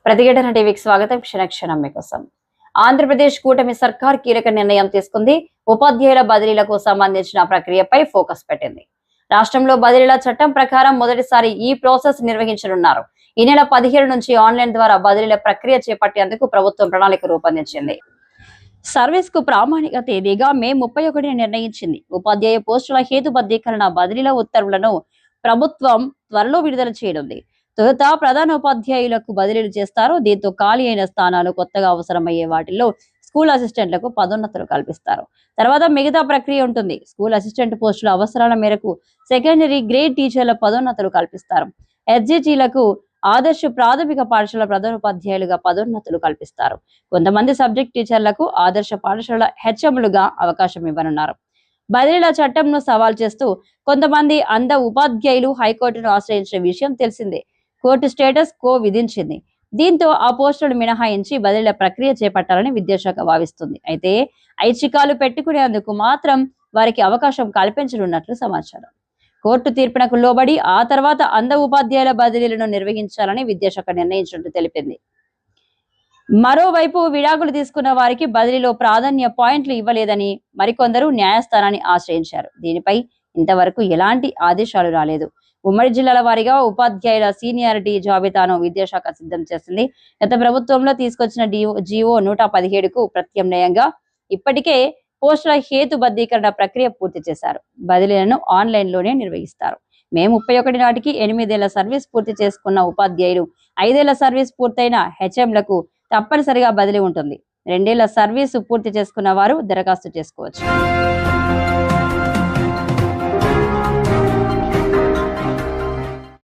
ప్రతిఘటన టీవీకి స్వాగతం. క్షణక్షణం మీకోసం. ఆంధ్రప్రదేశ్ కూటమి సర్కార్ కీలక నిర్ణయం తీసుకుంది. ఉపాధ్యాయుల బదిలీలకు సంబంధించిన ప్రక్రియపై ఫోకస్ పెట్టింది. రాష్ట్రంలో బదిలీల చట్టం ప్రకారం మొదటిసారి ఈ ప్రాసెస్ నిర్వహించనున్నారు. ఈ నెల 17 నుంచి ఆన్లైన్ ద్వారా బదిలీల ప్రక్రియ చేపట్టేందుకు ప్రభుత్వం ప్రణాళిక రూపొందించింది. సర్వీస్ కు ప్రామాణిక తేదీగా మే 31 నిర్ణయించింది. ఉపాధ్యాయ పోస్టుల హేతుబద్ధీకరణ బదిలీల ఉత్తర్వులను ప్రభుత్వం త్వరలో విడుదల చేయనుంది. తొలుత ప్రధాన ఉపాధ్యాయులకు బదిలీలు చేస్తారు. దీంతో ఖాళీ అయిన స్థానాలు, కొత్తగా అవసరమయ్యే వాటిల్లో స్కూల్ అసిస్టెంట్లకు పదోన్నతులు కల్పిస్తారు. తర్వాత మిగతా ప్రక్రియ ఉంటుంది. స్కూల్ అసిస్టెంట్ పోస్టుల అవసరాల మేరకు సెకండరీ గ్రేడ్ టీచర్ల పదోన్నతులు కల్పిస్తారు. ఎస్జిటిలకు ఆదర్శ ప్రాథమిక పాఠశాల ప్రధానోపాధ్యాయులుగా పదోన్నతులు కల్పిస్తారు. కొంతమంది సబ్జెక్ట్ టీచర్లకు ఆదర్శ పాఠశాల హెచ్ఎంలుగా అవకాశం ఇవ్వనున్నారు. బదిలీల చట్టంను సవాల్ చేస్తూ కొంతమంది అంధ ఉపాధ్యాయులు హైకోర్టును ఆశ్రయించిన విషయం తెలిసిందే. కోర్టు స్టేటస్ కో విధించింది. దీంతో ఆ పోస్టులను మినహాయించి బదిలీల ప్రక్రియ చేపట్టాలని విద్యాశాఖ భావిస్తుంది. అయితే ఐచ్ఛికాలు పెట్టుకునేందుకు మాత్రం వారికి అవకాశం కల్పించనున్నట్లు సమాచారం. కోర్టు తీర్పునకు లోబడి ఆ తర్వాత అంధ ఉపాధ్యాయుల బదిలీలను నిర్వహించాలని విద్యాశాఖ నిర్ణయించినట్టు తెలిపింది. మరోవైపు విడాకులు తీసుకున్న వారికి బదిలీలో ప్రాధాన్య పాయింట్లు ఇవ్వలేదని మరికొందరు న్యాయస్థానాన్ని ఆశ్రయించారు. దీనిపై ఇంతవరకు ఎలాంటి ఆదేశాలు రాలేదు. ఉమ్మడి జిల్లాల వారీగా ఉపాధ్యాయుల సీనియారిటీ జాబితాను విద్యాశాఖ సిద్ధం చేసింది. గత ప్రభుత్వంలో తీసుకొచ్చిన జీవో 117కు ప్రత్యామ్నాయంగా ఇప్పటికే పోస్టుల హేతుబద్ధీకరణ ప్రక్రియ పూర్తి చేశారు. బదిలీలను ఆన్లైన్ లోనే నిర్వహిస్తారు. మే 31 నాటికి 8 ఏళ్ల సర్వీస్ పూర్తి చేసుకున్న ఉపాధ్యాయులు, 5 ఏళ్ల సర్వీస్ పూర్తయిన హెచ్ఎంలకు తప్పనిసరిగా బదిలీ ఉంటుంది. 2 ఏళ్ల సర్వీసు పూర్తి చేసుకున్న వారు దరఖాస్తు చేసుకోవచ్చు.